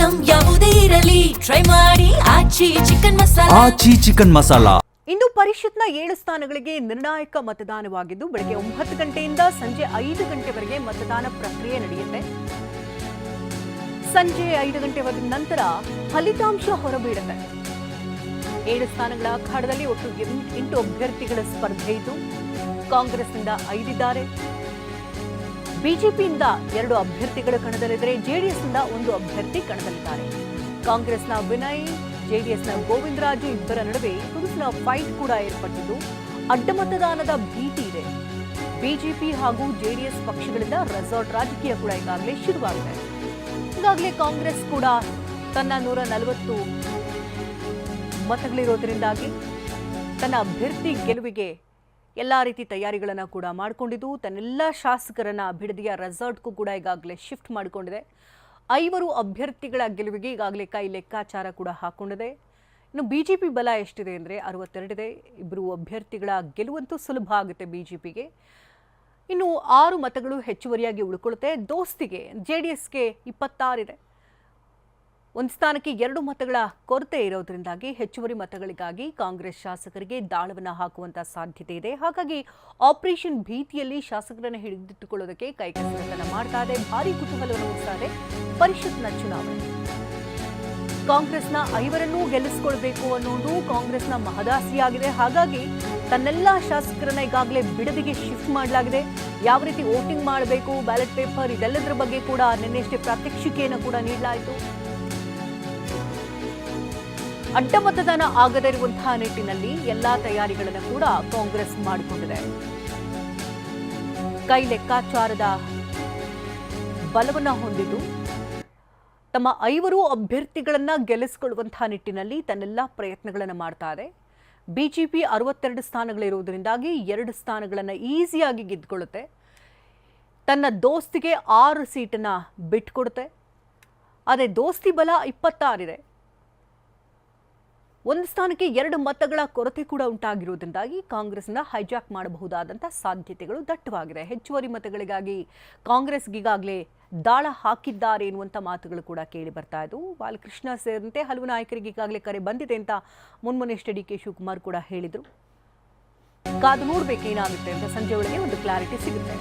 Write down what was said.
Item ಯಾವುದೇ ಇರಲಿ try ಮಾಡಿ ಆಚಿ ಚಿಕನ್ ಮಸಾಲಾ. ಆಚಿ ಚಿಕನ್ ಮಸಾಲಾ. ಇಂದು ಪರಿಷತ್ನ 7 ಸ್ಥಾನಗಳಿಗೆ ನಿರ್ಣಾಯಕ ಮತದಾನವಾಗಿದ್ದು ಬೆಳಗ್ಗೆ 9 ಗಂಟೆಯಿಂದ ಸಂಜೆ 5 ಗಂಟೆವರೆಗೆ ಮತದಾನ ಪ್ರಕ್ರಿಯೆ ನಡೆಯುತ್ತೆ. ಸಂಜೆ 5 ಗಂಟೆ ನಂತರ ಫಲಿತಾಂಶ ಹೊರಬೀಳುತ್ತೆ. 7 ಸ್ಥಾನಗಳ ಅಖಾಡದಲ್ಲಿ ಒಟ್ಟು 8 ಅಭ್ಯರ್ಥಿಗಳ ಸ್ಪರ್ಧೆ ಇದ್ದು ಕಾಂಗ್ರೆಸ್ನಿಂದ 5 ಇದ್ದಾರೆ, ಬಿಜೆಪಿಯಿಂದ 2 ಅಭ್ಯರ್ಥಿಗಳು ಕಣದಲ್ಲಿದ್ದರೆ ಜೆಡಿಎಸ್ನಿಂದ 1 ಅಭ್ಯರ್ಥಿ ಕಣದಲ್ಲಿದ್ದಾರೆ. ಕಾಂಗ್ರೆಸ್ನ ವಿನಯ್, ಜೆಡಿಎಸ್ನ ಗೋವಿಂದರಾಜು ಇಬ್ಬರ ನಡುವೆ ತುರುಸಿನ ಫೈಟ್ ಕೂಡ ಏರ್ಪಟ್ಟಿದ್ದು ಅಡ್ಡ ಮತದಾನದ ಭೀತಿ ಇದೆ. ಬಿಜೆಪಿ ಹಾಗೂ ಜೆಡಿಎಸ್ ಪಕ್ಷಗಳಿಂದ ರೆಸಾರ್ಟ್ ರಾಜಕೀಯ ಕೂಡ ಈಗಾಗಲೇ ಶುರುವಾಗಿದೆ. ಈಗಾಗಲೇ ಕಾಂಗ್ರೆಸ್ ಕೂಡ ತನ್ನ 140 ಮತಗಳಿರೋದ್ರಿಂದಾಗಿ ತನ್ನ ಅಭ್ಯರ್ಥಿ ಗೆಲುವಿಗೆ ಎಲ್ಲಾ ರೀತಿ ತಯಾರಿಗಳನ್ನು ಕೂಡ ಮಾಡಿಕೊಂಡಿದ್ದು ತನ್ನೆಲ್ಲ ಶಾಸಕರನ್ನ ಬಿಡದಿಯ ರೆಸಾರ್ಟ್ಗೂ ಕೂಡ ಈಗಾಗಲೇ ಶಿಫ್ಟ್ ಮಾಡಿಕೊಂಡಿದೆ. 5 ಅಭ್ಯರ್ಥಿಗಳ ಗೆಲುವಿಗೆ ಈಗಾಗಲೇ ಕೈ ಲೆಕ್ಕಾಚಾರ ಕೂಡ ಹಾಕೊಂಡಿದೆ. ಇನ್ನು ಬಿಜೆಪಿ ಬಲ ಎಷ್ಟಿದೆ ಅಂದರೆ 62 ಇದೆ. 2 ಅಭ್ಯರ್ಥಿಗಳ ಗೆಲುವಂತೂ ಸುಲಭ ಆಗುತ್ತೆ ಬಿಜೆಪಿಗೆ. ಇನ್ನು 6 ಮತಗಳು ಹೆಚ್ಚುವರಿಯಾಗಿ ಉಳ್ಕೊಳ್ಳುತ್ತೆ. ದೋಸ್ತಿಗೆ ಜೆಡಿಎಸ್ಗೆ 26 ಇದೆ. 1 ಸ್ಥಾನಕ್ಕೆ 2 ಮತಗಳ ಕೊರತೆ ಇರೋದ್ರಿಂದಾಗಿ ಹೆಚ್ಚುವರಿ ಮತಗಳಿಗಾಗಿ ಕಾಂಗ್ರೆಸ್ ಶಾಸಕರಿಗೆ ದಾಳವನ್ನು ಹಾಕುವಂತ ಸಾಧ್ಯತೆ ಇದೆ. ಹಾಗಾಗಿ ಆಪರೇಷನ್ ಭೀತಿಯಲ್ಲಿ ಶಾಸಕರನ್ನು ಹಿಡಿದಿಟ್ಟುಕೊಳ್ಳೋದಕ್ಕೆ ಕೈಕಸರತ್ತನ್ನು ಮಾಡ್ತಾ ಇದೆ. ಭಾರಿ ಕುತೂಹಲವನ್ನು ಉಂಟುತ್ತಾ ಇದೆ ಪರಿಷತ್ನ ಚುನಾವಣೆ. ಕಾಂಗ್ರೆಸ್ನ 5ರನ್ನೂ ಗೆಲ್ಲಿಸಿಕೊಳ್ಬೇಕು ಅನ್ನೋದು ಕಾಂಗ್ರೆಸ್ನ ಮಹದಾಸೆಯಾಗಿದೆ. ಹಾಗಾಗಿ ತನ್ನೆಲ್ಲ ಶಾಸಕರನ್ನ ಈಗಾಗಲೇ ಬಿಡದಿಗೆ ಶಿಫ್ಟ್ ಮಾಡಲಾಗಿದೆ. ಯಾವ ರೀತಿ ವೋಟಿಂಗ್ ಮಾಡಬೇಕು, ಬ್ಯಾಲೆಟ್ ಪೇಪರ್ ಇದೆಲ್ಲದರ ಬಗ್ಗೆ ಕೂಡ ನಿನ್ನೆಷ್ಟೇ ಪ್ರಾತ್ಯಕ್ಷಿಕೆಯನ್ನು ಕೂಡ ನೀಡಲಾಯಿತು. ಅಡ್ಡ ಮತದಾನ ಆಗದೇ ಇರುವಂತಹ ನಿಟ್ಟಿನಲ್ಲಿ ಎಲ್ಲಾ ತಯಾರಿಗಳನ್ನು ಕೂಡ ಕಾಂಗ್ರೆಸ್ ಮಾಡಿಕೊಂಡಿದೆ. ಕೈ ಲೆಕ್ಕಾಚಾರದ ಬಲವನ್ನ ಹೊಂದಿದ್ದು ತಮ್ಮ 5 ಅಭ್ಯರ್ಥಿಗಳನ್ನ ಗೆಲ್ಲಿಸಿಕೊಳ್ಳುವಂತಹ ನಿಟ್ಟಿನಲ್ಲಿ ತನ್ನೆಲ್ಲ ಪ್ರಯತ್ನಗಳನ್ನು ಮಾಡ್ತಾ ಇದೆ. ಬಿಜೆಪಿ 62 ಸ್ಥಾನಗಳಿರುವುದರಿಂದಾಗಿ 2 ಸ್ಥಾನಗಳನ್ನು ಈಸಿಯಾಗಿ ಗೆದ್ದುಕೊಳ್ಳುತ್ತೆ. ತನ್ನ ದೋಸ್ತಿಗೆ 6 ಸೀಟನ್ನ ಬಿಟ್ಟುಕೊಡುತ್ತೆ. ಅದೇ ದೋಸ್ತಿ ಬಲ 26 ಇದೆ. 1 ಸ್ಥಾನಕ್ಕೆ 2 ಮತಗಳ ಕೊರತೆ ಕೂಡ ಉಂಟಾಗಿರುವುದರಿಂದಾಗಿ ಕಾಂಗ್ರೆಸ್ನ ಹೈಜಾಕ್ ಮಾಡಬಹುದಾದಂಥ ಸಾಧ್ಯತೆಗಳು ದಟ್ಟವಾಗಿದೆ. ಹೆಚ್ಚುವರಿ ಮತಗಳಿಗಾಗಿ ಕಾಂಗ್ರೆಸ್ಗೀಗಾಗಲೇ ದಾಳ ಹಾಕಿದ್ದಾರೆ ಎನ್ನುವಂಥ ಮಾತುಗಳು ಕೂಡ ಕೇಳಿ ಬರ್ತಾ ಇದ್ದು ಬಾಲಕೃಷ್ಣ ಸೇರಿದಂತೆ ಹಲವು ನಾಯಕರಿಗೆ ಈಗಾಗಲೇ ಕರೆ ಬಂದಿದೆ ಅಂತ ಮುನ್ಮನೆಯಷ್ಟೇ ಡಿ ಕೆ ಶಿವಕುಮಾರ್ ಕೂಡ ಹೇಳಿದರು. ಕಾದು ನೋಡಬೇಕೇನಾಗುತ್ತೆ ಅಂತ ಸಂಜೆ ಒಳಗೆ ಒಂದು ಕ್ಲಾರಿಟಿ ಸಿಗುತ್ತೆ.